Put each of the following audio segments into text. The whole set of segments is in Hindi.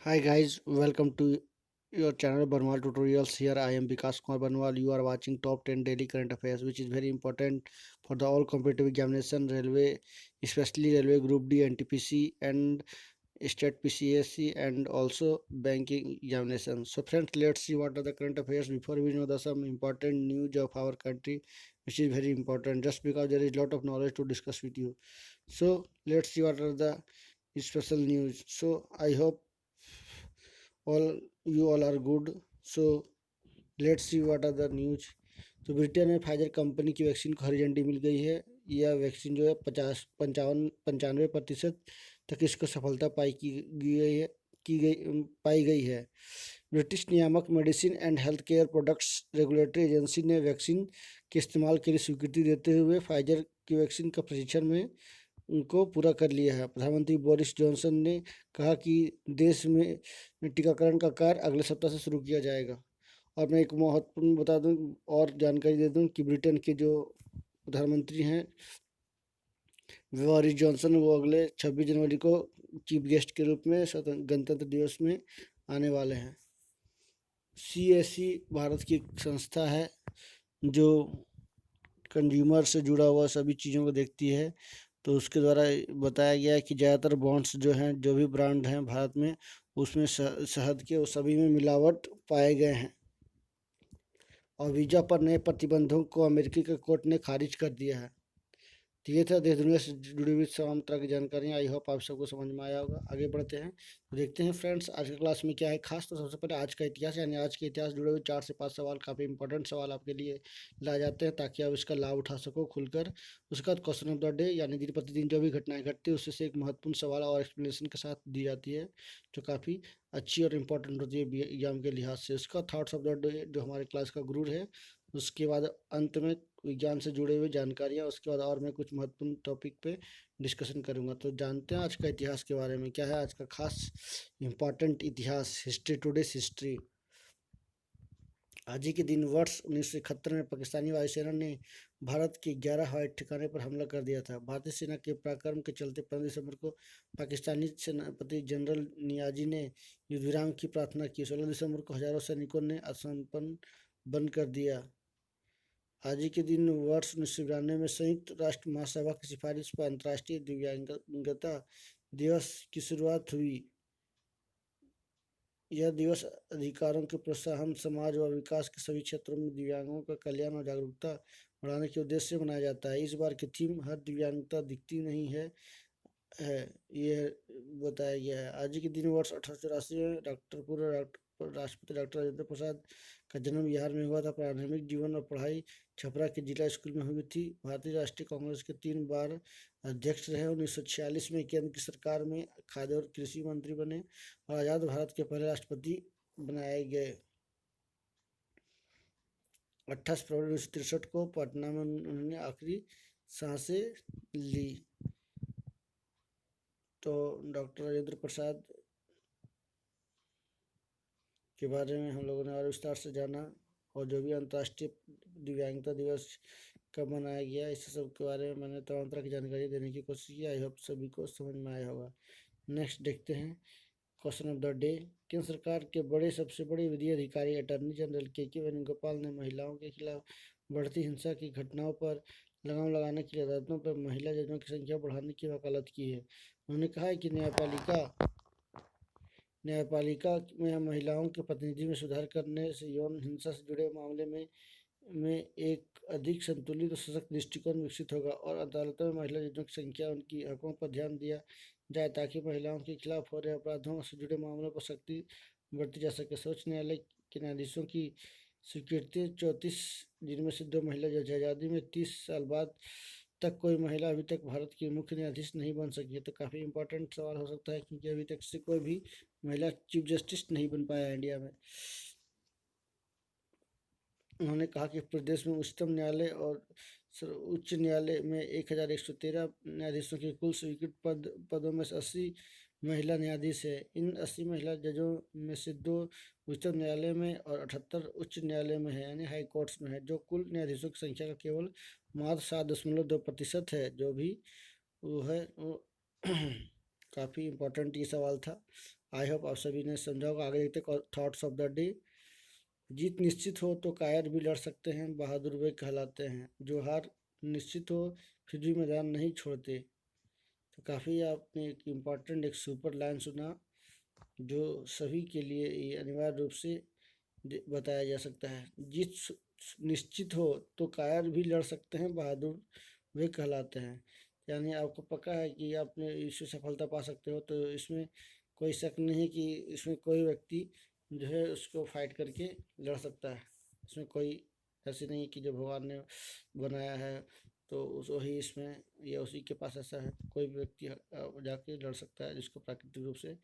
Hi guys, welcome to your channel Banwal Tutorials. Here I am Vikas Kumar Banwal. You are watching top 10 daily current affairs, which is very important for the all competitive examination, railway, especially railway group D, NTPC and state PCSC and also banking examination. So friends, let's see what are the current affairs before we know the some important news of our country, which is very important just because there is lot of knowledge to discuss with you. So let's see what are the special news. So I hope all you all are good. So let's see what are the news. तो ब्रिटेन में फाइजर कंपनी की वैक्सीन को हरी झंडी मिल गई है. यह वैक्सीन जो है 95% तक इसको सफलता पाई गई है. ब्रिटिश नियामक medicine and health care products regulatory agency ने वैक्सीन के इस्तेमाल के लिए स्वीकृति देते हुए फाइजर की वैक्सीन का परीक्षण में उनको पूरा कर लिया है. प्रधानमंत्री बोरिस जॉनसन ने कहा कि देश में टीकाकरण का कार्य अगले सप्ताह से शुरू किया जाएगा. और मैं एक महत्वपूर्ण बता दूं और जानकारी दे दूं कि ब्रिटेन के जो प्रधानमंत्री हैं बोरिस जॉनसन, वो अगले 26 जनवरी को चीफ गेस्ट के रूप में गणतंत्र दिवस में आने वाले हैं. CSE भारत की एक संस्था है जो कंज्यूमर से जुड़ा हुआ सभी चीज़ों को देखती है. तो उसके द्वारा बताया गया है कि ज़्यादातर बॉन्ड्स जो हैं, जो भी ब्रांड हैं भारत में, उसमें शहद के वो सभी में मिलावट पाए गए हैं. और वीज़ा पर नए प्रतिबंधों को अमेरिकी के कोर्ट ने खारिज कर दिया है. तो ये था देश दुनिया से जुड़ी हुई तमाम तरह की जानकारियाँ. आई होप आप सबको समझ में आया होगा. आगे बढ़ते हैं तो देखते हैं फ्रेंड्स आज की क्लास में क्या है खास. तो सबसे पहले आज का इतिहास, यानी आज के इतिहास जुड़े हुए 4 से 5 सवाल, काफ़ी इंपॉर्टेंट सवाल आपके लिए लाए जाते हैं ताकि आप इसका लाभ उठा सको खुलकर. उसके बाद क्वेश्चन ऑफ द डे, यानी दिन प्रतिदिन जो भी घटनाएं घटती है उससे से एक महत्वपूर्ण सवाल और एक्सप्लेनेशन के साथ दी जाती है, जो काफ़ी अच्छी और इम्पोर्टेंट होती है एग्जाम के लिहाज से. उसका थॉट्स ऑफ द डे जो हमारे क्लास का गुरु है. उसके बाद अंत में विज्ञान से जुड़े हुए जानकारियाँ. उसके बाद और मैं कुछ महत्वपूर्ण टॉपिक पे डिस्कशन करूँगा. तो जानते हैं आज का इतिहास के बारे में क्या है आज का खास इम्पॉर्टेंट इतिहास. History today's history. आज ही के दिन वर्ष 1971 में पाकिस्तानी वायुसेना ने भारत के 11 हवाई ठिकाने पर हमला कर दिया था. भारतीय सेना के पराक्रम के चलते 15 दिसंबर को पाकिस्तानी सेनापति जनरल नियाजी ने युद्ध विराम की प्रार्थना की. 16 दिसंबर को हजारों सैनिकों ने आत्मसमर्पण बंद कर दिया. आज ही के दिन वर्ष 1992 में संयुक्त राष्ट्र महासभा की सिफारिश पर अंतर्राष्ट्रीय दिव्यांगता दिवस की शुरुआत हुई. यह दिवस अधिकारों के प्रोत्साहन, समाज व विकास के सभी क्षेत्रों में दिव्यांगों का कल्याण और जागरूकता बढ़ाने के उद्देश्य से मनाया जाता है. इस बार की थीम हर दिव्यांगता दिखती नहीं है यह बताया गया है. आज के दिन वर्ष 1884 में पूर्व राष्ट्रपति डॉक्टर राजेंद्र प्रसाद का जन्म बिहार में हुआ था. प्रारंभिक जीवन और पढ़ाई छपरा के जिला स्कूल में हुई थी. भारतीय राष्ट्रीय कांग्रेस के 3 बार अध्यक्ष रहे. 1946 में केंद्र की सरकार में खाद्य और कृषि मंत्री बने और आज़ाद भारत के पहले राष्ट्रपति बनाए गए. 28 फरवरी 1963 को पटना में उन्होंने आखिरी सांसें ली. तो डॉक्टर राजेंद्र प्रसाद के बारे में हम लोगों ने और विस्तार से जाना, और जो भी अंतर्राष्ट्रीय दिव्यांगता दिवस कब मनाया गया, इस सब के बारे में मैंने तमाम तरह की जानकारी देने की कोशिश की. आई होप सभी को समझ में आया होगा. नेक्स्ट देखते हैं क्वेश्चन ऑफ द डे. केंद्र सरकार के सबसे बड़े विधि अधिकारी अटॉर्नी जनरल के वेणुगोपाल ने महिलाओं के खिलाफ बढ़ती हिंसा की घटनाओं पर लगाम लगाने के लिए अदालतों पर महिला जजों की संख्या बढ़ाने की वकालत की है. उन्होंने कहा है कि न्यायपालिका में महिलाओं के प्रतिनिधि में सुधार करने से यौन हिंसा से जुड़े मामले में एक अधिक संतुलित और सशक्त दृष्टिकोण विकसित होगा और अदालतों में महिला जजों की संख्या, उनकी हकों पर ध्यान दिया जाए ताकि महिलाओं के खिलाफ हो रहे अपराधों से जुड़े मामलों पर सख्ती बरती जा सके. सर्वोच्च न्यायालय के न्यायाधीशों की स्वीकृति 34, जिनमें से 2 महिला जज. आज़ादी में 30 साल बाद तक कोई महिला अभी तक भारत की मुख्य न्यायाधीश नहीं बन सकी है. तो काफ़ी इंपॉर्टेंट सवाल हो सकता है क्योंकि अभी तक से कोई भी महिला चीफ जस्टिस नहीं बन पाया इंडिया में. उन्होंने कहा कि प्रदेश में उच्चतम न्यायालय और उच्च न्यायालय में 1113 न्यायाधीशों के कुल स्वीकृत पदों में से 80 महिला न्यायाधीश है. इन 80 महिला जजों में से 2 उच्चतम न्यायालय में और 78 उच्च न्यायालय में है, यानी हाई कोर्ट्स में है, जो कुल न्यायाधीशों की संख्या का केवल मात्र 7.2% है. जो भी वो है वो काफ़ी इम्पोर्टेंट ये सवाल था. आई होप आप सभी ने समझा होगा। आगे देखते हैं थॉट्स ऑफ द डे। जीत निश्चित हो तो कायर भी लड़ सकते हैं, बहादुर वे कहलाते हैं जो हार निश्चित हो फिर भी मैदान नहीं छोड़ते। तो काफ़ी आपने एक इम्पॉर्टेंट एक सुपर लाइन सुना जो सभी के लिए ये अनिवार्य रूप से बताया जा सकता है। जीत निश्चित हो तो कायर भी लड़ सकते हैं, बहादुर वे कहलाते हैं। यानी आपको पक्का है कि आपने इससे सफलता पा सकते हो, तो इसमें कोई शक नहीं है कि इसमें कोई व्यक्ति जो है उसको फाइट करके लड़ सकता है। इसमें कोई ऐसी नहीं कि जो भगवान ने बनाया है तो उस वही इसमें या उसी के पास ऐसा है। कोई भी व्यक्ति जाके लड़ सकता है जिसको प्राकृतिक रूप से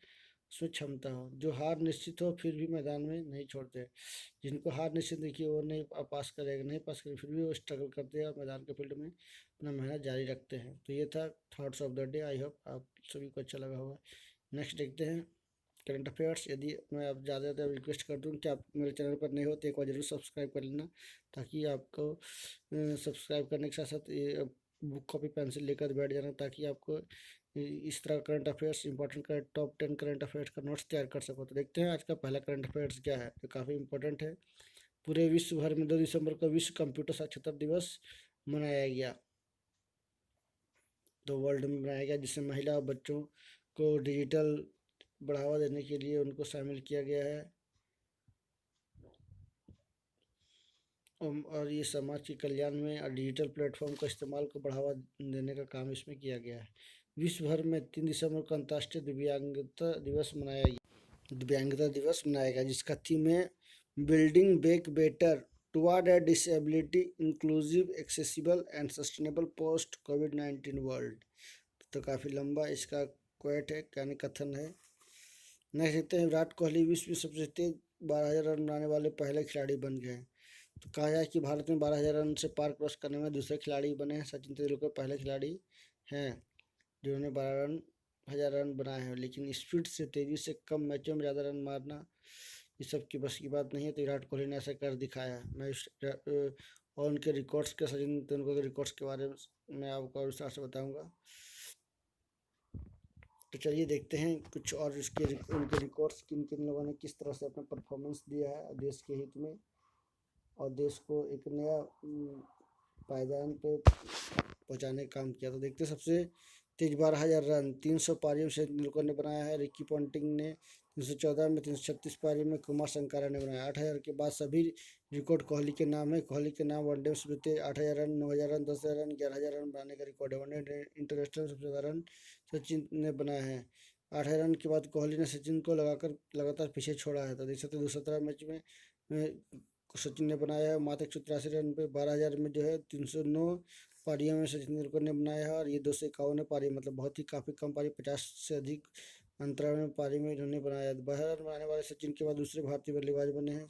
उसमें क्षमता हो। जो हार निश्चित हो फिर भी मैदान में नहीं छोड़ते। जिनको हार निश्चित देखिए वो नहीं पास करेगा, नहीं पास करेगा, फिर भी वो स्ट्रगल करते हैं और मैदान के फील्ड में अपना मेहनत जारी रखते हैं। तो ये था thoughts of the day. I hope आप सभी को अच्छा लगा होगा। नेक्स्ट देखते हैं करंट अफेयर्स। यदि मैं आप ज़्यादा ज़्यादा रिक्वेस्ट कर दूँ कि आप मेरे चैनल पर नए हो तो एक बार जरूर सब्सक्राइब कर लेना, ताकि आपको सब्सक्राइब करने के साथ साथ ये बुक कॉपी पेंसिल लेकर बैठ जाना, ताकि आपको इस तरह करंट अफेयर्स इंपॉर्टेंट का टॉप 10 करंट अफेयर्स का नोट्स तैयार कर सको। तो देखते हैं आज का पहला करंट अफेयर्स क्या है, जो काफ़ी इंपॉर्टेंट है। पूरे विश्व भर में 2 दिसंबर को विश्व कंप्यूटर साक्षरता दिवस मनाया गया। तो वर्ल्ड में मनाया गया, जिसमें महिला और बच्चों को डिजिटल बढ़ावा देने के लिए उनको शामिल किया गया है। और ये समाज के कल्याण में और डिजिटल प्लेटफॉर्म का इस्तेमाल को बढ़ावा देने का काम इसमें किया गया है। विश्व भर में 3 दिसंबर को अंतर्राष्ट्रीय दिव्यांगता दिवस मनाया गया। दिव्यांगता दिवस मनाया गया, जिसका थीम है building back better toward a disability inclusive accessible and sustainable post covid world. तो काफ़ी लंबा इसका क्वेट है, यानी कथन है। नेक्स्ट देखते हैं विराट कोहली विश्व में सबसे तेज 12,000 रन बनाने वाले पहले खिलाड़ी बन गए। तो कहा जाए कि भारत में 12,000 रन से पार क्रॉस करने में दूसरे खिलाड़ी बने हैं। सचिन तेंदुलकर पहले खिलाड़ी हैं जिन्होंने 12,000 रन बनाए हैं, लेकिन स्पीड से तेज़ी से कम मैचों में ज़्यादा रन मारना ये सब की बस की बात नहीं है। तो विराट कोहली ने ऐसा कर दिखाया। मैं और उनके रिकॉर्ड्स के, सचिन तेंदुलकर के रिकॉर्ड्स के बारे में आपको और विस्तार से बताऊँगा। तो चलिए देखते हैं कुछ और उनके रिकॉर्ड्स, किन किन लोगों ने किस तरह से अपना परफॉर्मेंस दिया है देश के हित में और देश को एक नया पायदान पे पहुंचाने का काम किया। तो देखते हैं सबसे तेज 12,000 रन 300 पारियों से तेंदुलकर ने बनाया है। रिकी पॉन्टिंग ने 314 में, 336 पारी में कुमार संगकारा ने बनाया। 8,000 के बाद सभी रिकॉर्ड कोहली के नाम है। कोहली के नाम वनडे में सबसे तेज 8,000 रन, 9,000 रन, 10,000 रन, 11,000 रन बनाने का रिकॉर्ड है। वनडे इंटरनेशनल सबसे ज़्यादा रन सचिन ने बनाए हैं। 8,000 रन के बाद कोहली ने सचिन को लगातार पीछे छोड़ा है। तो देख सकते 217 मैच में सचिन ने बनाया है मात्र 183 रन पे। 12,000 में जो है 309 पारियों में सचिन तेंदुलकर ने बनाया है, और ये 251 पारी, मतलब बहुत ही काफ़ी कम पारी, 50 से अधिक अंतराल में पारी में इन्होंने बनाया। 12 रन बनाने वाले सचिन के बाद दूसरे भारतीय बल्लेबाज बने हैं।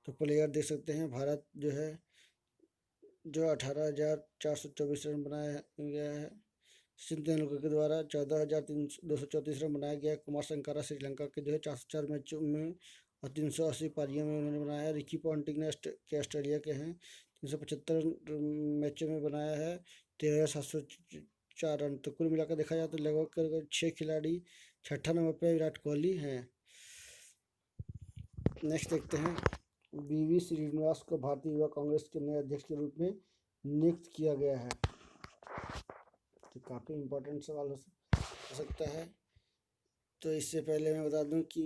तो प्लेयर देख सकते हैं भारत जो है जो 18,424 रन बनाया गया है सचिन तेंदुलकर के द्वारा। 14,234 रन बनाया गया है। कुमार संगकारा श्रीलंका के जो है 404 मैचों में और 380 पारियों में उन्होंने बनाया है। रिकी पॉन्टिंग ने ऑस्ट्रेलिया के हैं, 375 मैचों में बनाया है 13,704 रन। तो कुल मिलाकर देखा जाए तो लगभग 6 खिलाड़ी 6ठा नंबर पर विराट कोहली हैं। नेक्स्ट देखते हैं वी श्रीनिवास को भारतीय युवा कांग्रेस के नए अध्यक्ष के रूप में नियुक्त किया गया है। तो काफ़ी इम्पोर्टेंट सवाल हो सकता है। तो इससे पहले मैं बता दूं कि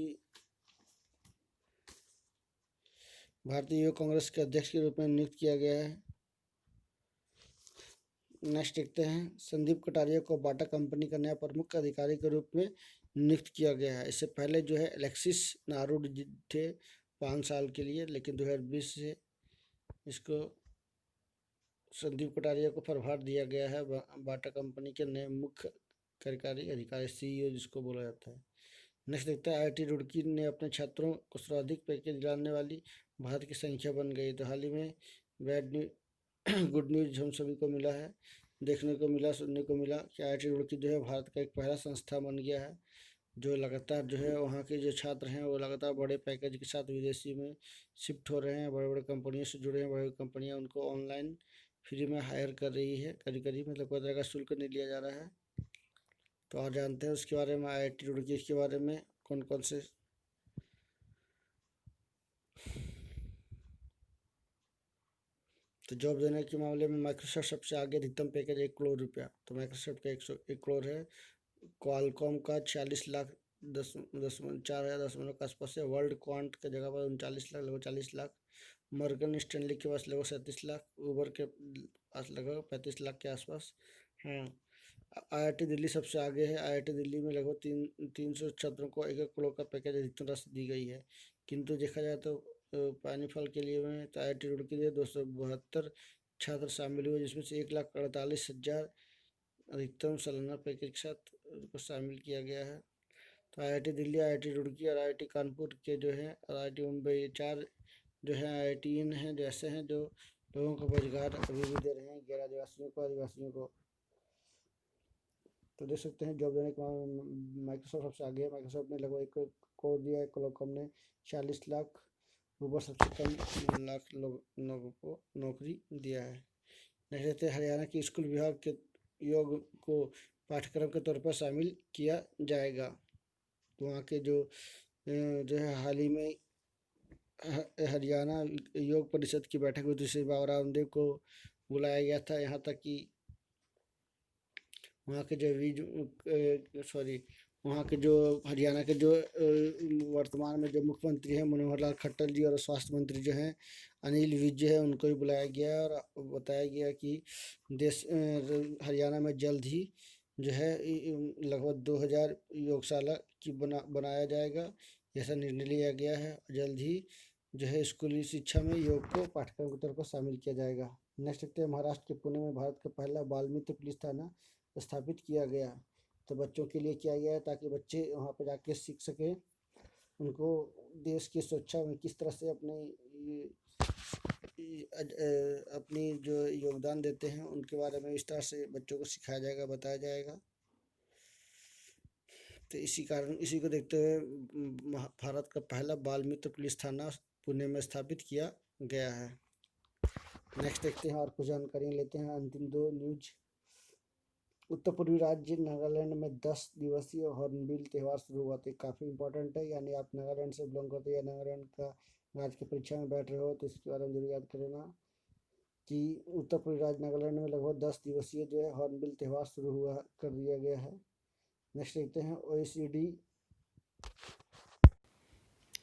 भारतीय युवा कांग्रेस के अध्यक्ष के रूप में नियुक्त किया गया है। नेक्स्ट देखते हैं संदीप कटारिया को बाटा कंपनी का नया प्रमुख अधिकारी के रूप में नियुक्त किया गया है। इससे पहले जो है एलेक्सिस नारुड थे 5 साल के लिए, लेकिन 2020 से इसको संदीप कटारिया को प्रभार दिया गया है बाटा कंपनी के नए मुख्य कार्यकारी अधिकारी, CEO जिसको बोला जाता है। नेक्स्ट देखते हैं IIT रुड़की ने अपने छात्रों को सर्वाधिक पैकेज दिलाने वाली भारत की संख्या बन गई। तो हाल ही में गुड न्यूज हम सभी को मिला है, देखने को मिला, सुनने को मिला कि IIT रुड़की जो है भारत का एक पहला संस्था बन गया है जो लगातार जो है वहाँ के जो छात्र हैं वो लगातार बड़े पैकेज के साथ विदेशी में शिफ्ट हो रहे हैं। बड़े बड़े कंपनियों से जुड़े हैं, बड़ी कंपनियाँ उनको ऑनलाइन फ्री में हायर कर रही है। करीब करीब मतलब कोई तरह का शुल्क नहीं लिया जा रहा है। तो और जानते हैं उसके बारे में IIT रुड़की के बारे में कौन कौन से। तो जॉब देने के मामले में माइक्रोसॉफ्ट सबसे आगे, अधिकतम पैकेज 1 करोड़ रुपया। तो माइक्रोसॉफ्ट का 1 करोड़ है। क्वालकॉम का 46 लाख 4,000 के आसपास है। वर्ल्ड क्वांट की जगह पर 39 लाख, लगभग 40 लाख। मॉर्गन स्टैनली के पास लगभग 37 लाख। उबर के पास लगभग 35 लाख के आसपास हैं। IIT दिल्ली सबसे आगे है। IIT दिल्ली में लगभग 300 छात्रों को 1 करोड़ का पैकेज अधिकतम राशि दी गई है। किंतु देखा जाए तो पानीफल के लिए में तो IIT रुड़की के लिए 272 छात्र शामिल हुए, जिसमें से 1,48,000 अधिकतम सालाना पैकेज के साथ उनको शामिल किया गया है। तो IIT दिल्ली, IIT रुड़की और IIT कानपुर के जो है, और IIT मुंबई, ये 4 जो है IIT हैं, जो ऐसे हैं जो लोगों को रोजगार अभी भी दे रहे हैं, गैर आदिवासियों को, आदिवासियों को। तो देख सकते हैं जॉब देने के मामले माइक्रोसॉफ्ट सबसे आगे है। माइक्रोसॉफ्ट ने लगभग 1 करोड़ दिया है। क्वालकॉम ने 40 लाख। ऊबर सबसे कम लाख लोगों को नौकरी दिया है। नेक्स्ट देखते हैं हरियाणा की स्कूल विभाग के योग को पाठ्यक्रम के तौर पर शामिल किया जाएगा। तो वहाँ के जो है हाल ही में हरियाणा योग परिषद की बैठक हुई थी, श्री बाबा रामदेव को बुलाया गया था। यहाँ तक कि वहाँ के जो हरियाणा के जो वर्तमान में जो मुख्यमंत्री हैं मनोहर लाल खट्टर जी, और स्वास्थ्य मंत्री जो हैं अनिल विज जो है, उनको भी बुलाया गया और बताया गया कि हरियाणा में जल्द ही जो है लगभग 2000 योगशाला की बनाया जाएगा, ऐसा निर्णय लिया गया है। जल्द ही जो है स्कूली शिक्षा में योग को पाठ्यक्रम के तौर पर शामिल किया जाएगा। नेक्स्ट देखते हैं महाराष्ट्र के पुणे में भारत का पहला बाल मित्र पुलिस थाना स्थापित किया गया। तो बच्चों के लिए किया गया है ताकि बच्चे वहाँ पर जाके सीख सकें, उनको देश की सुरक्षा में किस तरह से अपनी जो योगदान देते हैं उनके बारे में इस तरह से बच्चों को सिखाया जाएगा, बताया जाएगा। तो इसी को देखते हुए भारत का पहला बाल मित्र पुलिस थाना पुणे में स्थापित किया गया है। नेक्स्ट देखते हैं और कुछ जानकारियाँ लेते हैं। अंतिम 2 न्यूज। उत्तर पूर्वी राज्य नागालैंड में 10 दिवसीय हॉर्नबिल त्यौहार शुरू हुआ। तो काफ़ी इंपॉर्टेंट है, यानी आप नागालैंड से बिलोंग करते हैं या नागालैंड का राज्य की परीक्षा में बैठ रहे हो तो इसके बारे में जरूर याद कर लेना कि उत्तर पूर्वी राज्य नागालैंड में लगभग 10 दिवसीय जो है हॉर्नबिल त्यौहार शुरू हुआ कर दिया गया है। नेक्स्ट देखते हैं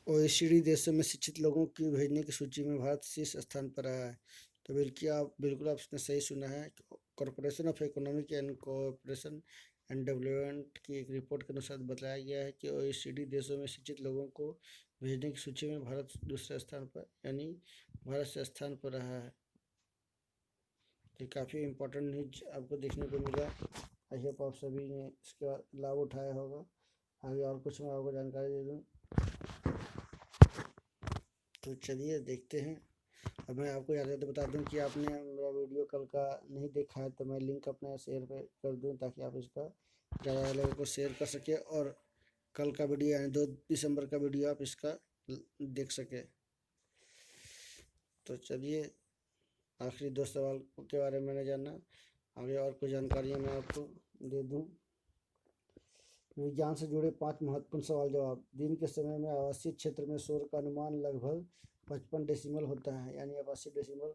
OECD देशों में शिक्षित लोगों की भेजने की सूची में भारत शीर्ष स्थान पर रहा है। तो बिल्कुल आपने सही सुना है। Corporation of economic and cooperation and development की एक रिपोर्ट के अनुसार बताया गया है कि OECD देशों में शिक्षित लोगों को भेजने की सूची में भारत दूसरे स्थान पर, यानी भारत से स्थान पर रहा है। तो काफ़ी इम्पोर्टेंट न्यूज आपको देखने को मिला। आई होप आप सभी ने इसका लाभ उठाया होगा। आगे और कुछ मैं आपको जानकारी दे दूँ तो चलिए देखते हैं। अब मैं आपको याद बता दूं कि आपने मेरा वीडियो कल का नहीं देखा है तो मैं लिंक अपना शेयर कर दूं ताकि आप इसका ज़्यादा लोगों को शेयर कर सके और कल का वीडियो यानी 2 दिसंबर का वीडियो आप इसका देख सके। तो चलिए आखिरी 2 सवाल के बारे में मैंने जाना। आगे और कुछ जानकारियाँ मैं आपको दे दूँ। विज्ञान से जुड़े 5 महत्वपूर्ण सवाल जवाब। दिन के समय में आवासीय क्षेत्र में शोर का अनुमान लगभग 55 डेसिमल होता है, यानी अब 80 डेसिमल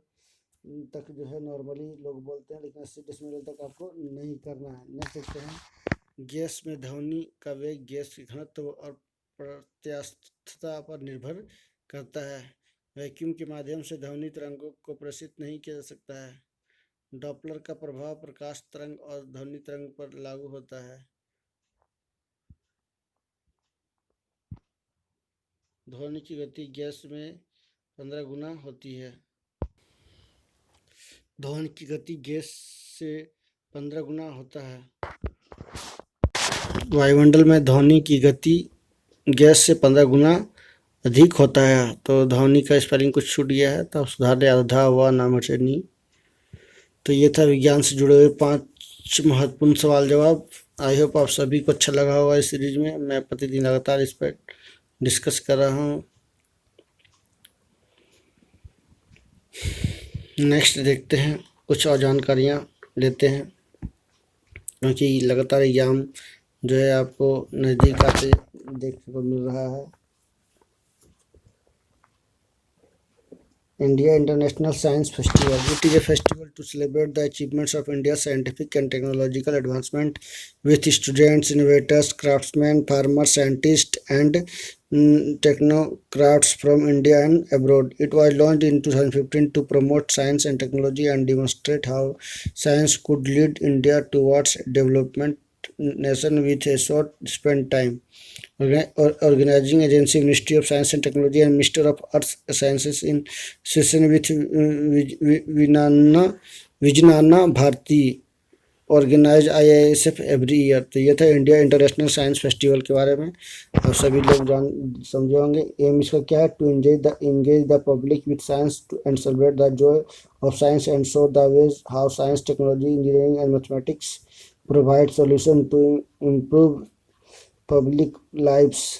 तक जो है नॉर्मली लोग बोलते हैं, लेकिन 80 डेसिमल तक आपको नहीं करना है। नेक्स्ट देखते हैं गैस में ध्वनि का वेग गैस के घनत्व और प्रत्यास्थता पर निर्भर करता है। वैक्यूम के माध्यम से ध्वनि तरंगों को प्रेषित नहीं किया जा सकता है। डॉपलर का प्रभाव प्रकाश तरंग और ध्वनि तरंग पर लागू होता है। ध्वनि की गति गैस में 15 गुना होती है। ध्वनि की गति गैस से 15 गुना होता है। वायुमंडल में ध्वनि की गति गैस से 15 गुना अधिक होता है। तो ध्वनि का स्पेलिंग कुछ छूट गया है तो सुधार ले, आधा हुआ नाम नहीं। तो ये था विज्ञान से जुड़े हुए 5 महत्वपूर्ण सवाल जवाब। आई होप आप सभी को अच्छा लगा होगा। इस सीरीज में मैं प्रतिदिन लगातार इस पर डिस्कस कर रहा हूँ। नेक्स्ट देखते हैं कुछ और जानकारियाँ लेते हैं, क्योंकि लगातार एग्जाम जो है आपको नज़दीक आते देखने को मिल रहा है। India International Science Festival. It is a festival to celebrate the achievements of India's scientific and technological advancement with students, innovators, craftsmen, farmers, scientists, and technocrats from India and abroad. It was launched in 2015 to promote science and technology and demonstrate how science could lead India towards development nation with a short span time. Organizing agency Ministry of Science and Technology and Minister of Earth Sciences in session with Vijnana Bharti organise IISF every year. तो ये था इंडिया इंटरनेशनल साइंस फेस्टिवल के बारे में, और सभी लोग जान समझे होंगे। एम इसका क्या है? To engage the public with science and celebrate the joy of science and show the ways how science, technology, engineering and mathematics provide solution to improve public lives.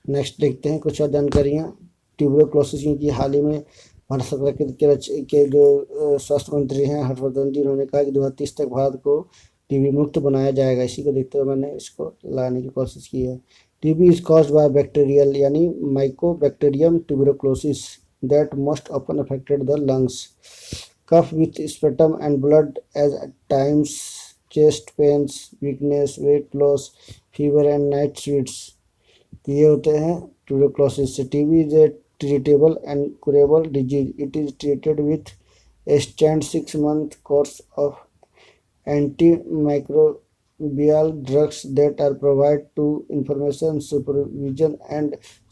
Next देखते हैं कुछ और जानकारियाँ। ट्यूबरक्लोसिस की हाल ही में भारत सरकार के जो स्वास्थ्य मंत्री हैं हर्षवर्धन जी, उन्होंने कहा कि 2030 तक भारत को टीबी मुक्त बनाया जाएगा। इसी को देखते हुए मैंने इसको लाने की कोशिश की है। TB is caused by bacterial यानी mycobacterium tuberculosis that most often affected the lungs, cough with sputum and blood as times, chest pains, weakness, weight loss, fever and night sweats. ये होते हैं ट्यूबरक्लोसिस से। TB is a treatable and curable disease. It is treated with a standard 6-month course of antimicrobial drugs that are provided to information, supervision, and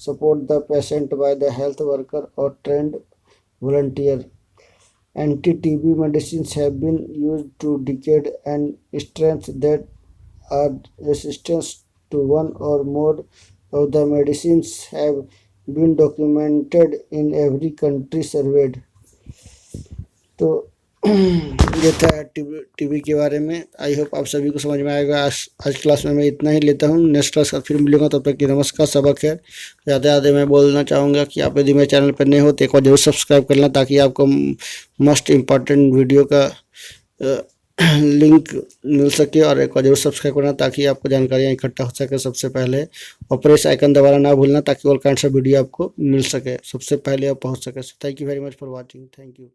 support the patient by the health worker or trained volunteer. Anti-TB medicines have been used to decade, and strains that are resistant to one or more of the medicines have been documented in every country surveyed. तो ये था टीबी के बारे में। आई होप आप सभी को समझ में आएगा। आज क्लास में मैं इतना ही लेता हूँ। नेक्स्ट क्लास का फिर मिलूंगा, तब तक की नमस्कार, सबक है। ज़्यादा ज़्यादा मैं बोलना चाहूँगा कि आप यदि मेरे चैनल पर नए हो तो एक बार जरूर सब्सक्राइब करना, ताकि आपको मोस्ट इम्पॉर्टेंट वीडियो का लिंक मिल सके, और एक बार जरूर सब्सक्राइब करना ताकि आपको जानकारियाँ इकट्ठा हो सके सबसे पहले, और प्रेस आइकन दबाना ना भूलना ताकि ऑल काइंड्स ऑफ वीडियो आपको मिल सके, सबसे पहले आप पहुँच सके। Thank you very much for watching. Thank you.